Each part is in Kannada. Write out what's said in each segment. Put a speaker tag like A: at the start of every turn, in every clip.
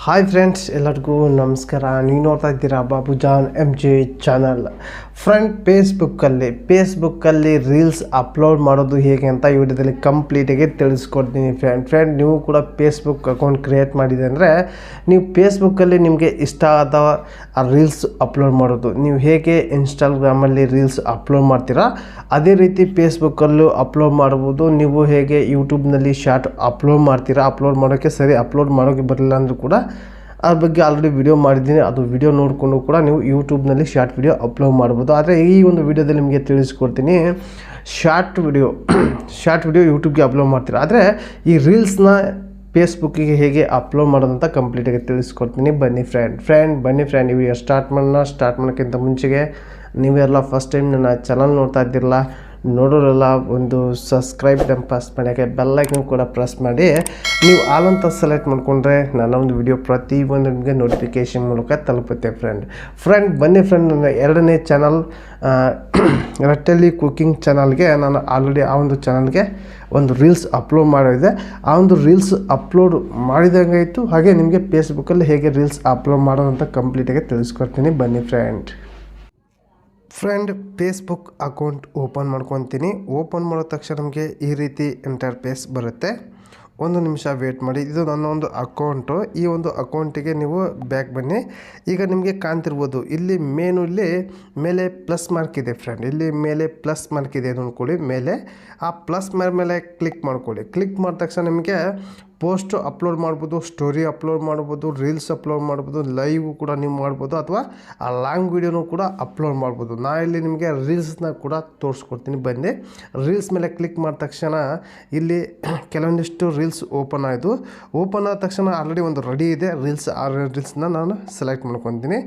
A: ಹಾಯ್ ಫ್ರೆಂಡ್ಸ್, ಎಲ್ಲರಿಗೂ ನಮಸ್ಕಾರ. ನೀವು ನೋಡ್ತಾ ಇದ್ದೀರಾ ಬಾಬುಜಾನ್ MJ ಚಾನಲ್. ಫ್ರೆಂಡ್, ಫೇಸ್ಬುಕ್ಕಲ್ಲಿ ರೀಲ್ಸ್ ಅಪ್ಲೋಡ್ ಮಾಡೋದು ಹೇಗೆ ಅಂತ ಈ ವಿಡಿಯೋದಲ್ಲಿ ಕಂಪ್ಲೀಟಾಗಿ ತಿಳಿಸ್ಕೊಡ್ತೀನಿ. ಫ್ರೆಂಡ್, ನೀವು ಕೂಡ ಫೇಸ್ಬುಕ್ ಅಕೌಂಟ್ ಕ್ರಿಯೇಟ್ ಮಾಡಿದೆ ಅಂದರೆ ನೀವು ಫೇಸ್ಬುಕ್ಕಲ್ಲಿ ನಿಮಗೆ ಇಷ್ಟ ಆದ ರೀಲ್ಸ್ ಅಪ್ಲೋಡ್ ಮಾಡೋದು, ನೀವು ಹೇಗೆ ಇನ್ಸ್ಟಾಗ್ರಾಮಲ್ಲಿ ರೀಲ್ಸ್ ಅಪ್ಲೋಡ್ ಮಾಡ್ತೀರಾ ಅದೇ ರೀತಿ ಫೇಸ್ಬುಕ್ಕಲ್ಲೂ ಅಪ್ಲೋಡ್ ಮಾಡ್ಬೋದು. ನೀವು ಹೇಗೆ ಯೂಟ್ಯೂಬ್ನಲ್ಲಿ ಶಾರ್ಟ್ ಅಪ್ಲೋಡ್ ಮಾಡ್ತೀರಾ, ಅಪ್ಲೋಡ್ ಮಾಡೋಕ್ಕೆ ಅಪ್ಲೋಡ್ ಮಾಡೋಕ್ಕೆ ಬರಲಿಲ್ಲ ಅಂದರೂ ಕೂಡ ಅದ್ರ ಬಗ್ಗೆ ಆಲ್ರೆಡಿ ವಿಡಿಯೋ ಮಾಡಿದ್ದೀನಿ. ಅದು ವಿಡಿಯೋ ನೋಡಿಕೊಂಡು ಕೂಡ ನೀವು ಯೂಟ್ಯೂಬ್ನಲ್ಲಿ ಶಾರ್ಟ್ ವಿಡಿಯೋ ಅಪ್ಲೋಡ್ ಮಾಡ್ಬೋದು. ಆದರೆ ಈ ಒಂದು ವಿಡಿಯೋದಲ್ಲಿ ನಿಮಗೆ ತಿಳಿಸ್ಕೊಡ್ತೀನಿ, ಶಾರ್ಟ್ ವಿಡಿಯೋ ಯೂಟ್ಯೂಬ್ಗೆ ಅಪ್ಲೋಡ್ ಮಾಡ್ತೀರಾ, ಆದರೆ ಈ ರೀಲ್ಸ್ನ ಫೇಸ್ಬುಕ್ಕಿಗೆ ಹೇಗೆ ಅಪ್ಲೋಡ್ ಮಾಡೋದಂತ ಕಂಪ್ಲೀಟಾಗಿ ತಿಳಿಸ್ಕೊಡ್ತೀನಿ. ಬನ್ನಿ ಫ್ರೆಂಡ್, ಈ ವಿಡಿಯೋ ಸ್ಟಾರ್ಟ್ ಮಾಡೋಕ್ಕಿಂತ ಮುಂಚೆಗೆ ನೀವೆಲ್ಲ ಫಸ್ಟ್ ಟೈಮ್ ನನ್ನ ಚಾನಲ್ ನೋಡ್ತಾ ಇದ್ದಿರಲ್ಲ, ನೋಡೋರೆಲ್ಲ ಒಂದು ಸಬ್ಸ್ಕ್ರೈಬ್ ಪ್ರೆಸ್ ಮಾಡಿ, ಬೆಲ್ಲೈಕನ್ ಕೂಡ ಪ್ರೆಸ್ ಮಾಡಿ. ನೀವು ಆಲ್ ಅಂತ ಸೆಲೆಕ್ಟ್ ಮಾಡಿಕೊಂಡ್ರೆ ನನ್ನ ಒಂದು ವಿಡಿಯೋ ಪ್ರತಿಯೊಂದು ನಿಮಗೆ ನೋಟಿಫಿಕೇಷನ್ ಮೂಲಕ ತಲುಪುತ್ತೆ. ಬನ್ನಿ ನನ್ನ ಎರಡನೇ ಚಾನಲ್ ರಟ್ಟಲ್ಲಿ ಕುಕಿಂಗ್ ಚಾನಲ್ಗೆ ನಾನು ಆಲ್ರೆಡಿ ಆ ಒಂದು ಚಾನಲ್ಗೆ ಒಂದು ರೀಲ್ಸ್ ಅಪ್ಲೋಡ್ ಮಾಡಿದೆ. ಆ ಒಂದು ರೀಲ್ಸ್ ಅಪ್ಲೋಡ್ ಮಾಡಿದಂಗಾಯಿತು. ಹಾಗೆ ನಿಮಗೆ ಫೇಸ್ಬುಕ್ಕಲ್ಲಿ ಹೇಗೆ ರೀಲ್ಸ್ ಅಪ್ಲೋಡ್ ಮಾಡೋದಂತ ಕಂಪ್ಲೀಟಾಗಿ ತಿಳಿಸ್ಕೊಡ್ತೀನಿ. ಬನ್ನಿ ಫ್ರೆಂಡ್, ಫೇಸ್ಬುಕ್ ಅಕೌಂಟ್ ಓಪನ್ ಮಾಡ್ಕೊತೀನಿ. ಓಪನ್ ಮಾಡೋ ತಕ್ಷಣ ನಮಗೆ ಈ ರೀತಿ ಇಂಟರ್ಫೇಸ್ ಬರುತ್ತೆ. ಒಂದು ನಿಮಿಷ ವೇಟ್ ಮಾಡಿ. ಇದು ನನ್ನ ಒಂದು ಅಕೌಂಟು. ಈ ಒಂದು ಅಕೌಂಟಿಗೆ ನೀವು ಬ್ಯಾಕ್ ಬನ್ನಿ. ಈಗ ನಿಮಗೆ ಕಾಣ್ತಿರ್ಬೋದು, ಇಲ್ಲಿ ಇಲ್ಲಿ ಮೇಲೆ ಪ್ಲಸ್ ಮಾರ್ಕ್ ಇದೆ ಫ್ರೆಂಡ್. ಇಲ್ಲಿ ಮೇಲೆ ಪ್ಲಸ್ ಮಾರ್ಕ್ ಇದೆ ಅಂದ್ಕೊಳ್ಳಿ. ಮೇಲೆ ಆ ಪ್ಲಸ್ ಮೇಲೆ ಕ್ಲಿಕ್ ಮಾಡ್ಕೊಳ್ಳಿ. ಕ್ಲಿಕ್ ಮಾಡಿದ ತಕ್ಷಣ ನಿಮಗೆ ಪೋಸ್ಟ್ ಅಪ್ಲೋಡ್ ಮಾಡ್ಬೋದು, ಸ್ಟೋರಿ ಅಪ್ಲೋಡ್ ಮಾಡ್ಬೋದು, ರೀಲ್ಸ್ ಅಪ್ಲೋಡ್ ಮಾಡ್ಬೋದು, ಲೈವ್ ಕೂಡ ನೀವು ಮಾಡ್ಬೋದು, ಅಥವಾ ಆ ಲಾಂಗ್ ವೀಡಿಯೋನೂ ಕೂಡ ಅಪ್ಲೋಡ್ ಮಾಡ್ಬೋದು. ನಾ ಇಲ್ಲಿ ನಿಮಗೆ ರೀಲ್ಸ್ನ ಕೂಡ ತೋರಿಸ್ಕೊಡ್ತೀನಿ. ಬನ್ನಿ, ರೀಲ್ಸ್ ಮೇಲೆ ಕ್ಲಿಕ್ ಮಾಡಿದ ತಕ್ಷಣ ಇಲ್ಲಿ ಕೆಲವೊಂದಿಷ್ಟು ರೀಲ್ಸ್ ಓಪನ್ ಆಯಿತು. ಓಪನ್ ಆದ ತಕ್ಷಣ ಆಲ್ರೆಡಿ ಒಂದು ರೆಡಿ ಇದೆ ರೀಲ್ಸ್. ಆ ರೀಲ್ಸ್ನ ನಾನು ಸೆಲೆಕ್ಟ್ ಮಾಡ್ಕೊತೀನಿ.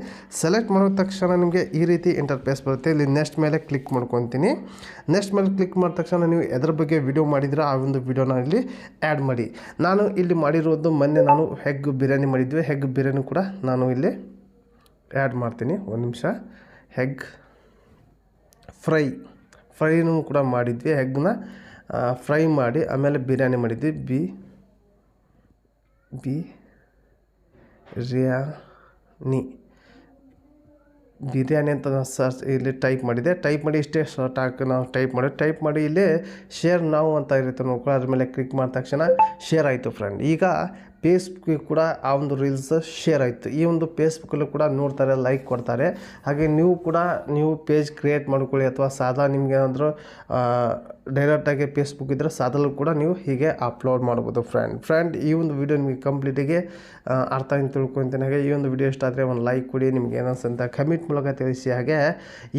A: ಸೆಲೆಕ್ಟ್ ಮಾಡೋ ತಕ್ಷಣ ನಿಮಗೆ ಈ ರೀತಿ ಇಂಟರ್ಫೇಸ್ ಬರುತ್ತೆ. ಇಲ್ಲಿ ನೆಕ್ಸ್ಟ್ ಮೇಲೆ ಕ್ಲಿಕ್ ಮಾಡ್ಕೊತೀನಿ. ನೆಕ್ಸ್ಟ್ ಮೇಲೆ ಕ್ಲಿಕ್ ಮಾಡಿದ ತಕ್ಷಣ ನೀವು ಎದ್ರ ಬಗ್ಗೆ ವಿಡಿಯೋ ಮಾಡಿದ್ರೆ ಆ ಒಂದು ವಿಡಿಯೋನ ಇಲ್ಲಿ ಆ್ಯಡ್ ಮಾಡಿ. ನಾನು ಇಲ್ಲಿ ಮಾಡಿರೋದು ಮೊನ್ನೆ ನಾನು ಹೆಗ್ ಬಿರಿಯಾನಿ ಮಾಡಿದ್ವಿ. ಹೆಗ್ ಬಿರಿಯಾನಿ ಕೂಡ ನಾನು ಇಲ್ಲಿ ಆ್ಯಡ್ ಮಾಡ್ತೀನಿ. ಒಂದು ನಿಮಿಷ. ಹೆಗ್ ಫ್ರೈನೂ ಕೂಡ ಮಾಡಿದ್ವಿ. ಹೆಗ್ನ ಫ್ರೈ ಮಾಡಿ ಆಮೇಲೆ ಬಿರಿಯಾನಿ ಮಾಡಿದ್ವಿ. ಬಿರಿಯಾನಿ ಅಂತ ನಾನು ಸರ್ಚ್ ಇಲ್ಲಿ ಟೈಪ್ ಮಾಡಿದೆ. ಟೈಪ್ ಮಾಡಿ ಇಷ್ಟೇ ನಾವು ಟೈಪ್ ಮಾಡಿ ಇಲ್ಲಿ ಶೇರ್ ನಾವು ಅಂತ ಇರುತ್ತೆ ನೋಡ್ಕೊಳ್ಳಿ. ಅದ್ರ ಮೇಲೆ ಕ್ಲಿಕ್ ಮಾಡಿದ ತಕ್ಷಣ ಶೇರ್ ಆಯಿತು ಫ್ರೆಂಡ್. ಈಗ ಫೇಸ್ಬುಕ್ಗೆ ಕೂಡ ಆ ಒಂದು ರೀಲ್ಸ್ ಶೇರ್ ಆಯಿತು. ಈ ಒಂದು ಫೇಸ್ಬುಕ್ಕಲ್ಲೂ ಕೂಡ ನೋಡ್ತಾರೆ, ಲೈಕ್ ಕೊಡ್ತಾರೆ. ಹಾಗೆ ನೀವು ಪೇಜ್ ಕ್ರಿಯೇಟ್ ಮಾಡ್ಕೊಳ್ಳಿ, ಅಥವಾ ಸಾದಾ ನಿಮ್ಗೆ ಏನಾದರೂ ಡೈರೆಕ್ಟಾಗಿ ಫೇಸ್ಬುಕ್ ಇದ್ದರೆ ಸಾದಲ್ಲೂ ಕೂಡ ನೀವು ಹೀಗೆ ಅಪ್ಲೋಡ್ ಮಾಡ್ಬೋದು. ಫ್ರೆಂಡ್, ಈ ಒಂದು ವಿಡಿಯೋ ನಿಮಗೆ ಕಂಪ್ಲೀಟಿಗೆ ಅರ್ಥ ಅಂತ ತಿಳ್ಕೊತೀನಿ. ಹಾಗೆ ಈ ಒಂದು ವಿಡಿಯೋ ಇಷ್ಟ ಆದರೆ ಒಂದು ಲೈಕ್ ಕೊಡಿ, ನಿಮ್ಗೆ ಏನನ್ಸಂತ ಕಮೆಂಟ್ ಮೂಲಕ ತಿಳಿಸಿ. ಹಾಗೆ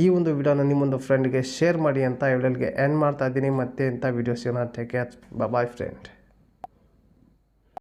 A: ಈ ಒಂದು ವಿಡಿಯೋನ ನಿಮ್ಮೊಂದು ಫ್ರೆಂಡ್ಗೆ ಶೇರ್ ಮಾಡಿ ಅಂತ ವಿಡಿಯೋಗೆ ಎಂಡ್ ಮಾಡ್ತಾ ಇದ್ದೀನಿ. ಮತ್ತೆ ಇಂಥ ವೀಡಿಯೋಸ್ ಏನೋ ಟೇಕ್ ಕೇರ್, ಬಾಯ್ ಫ್ರೆಂಡ್.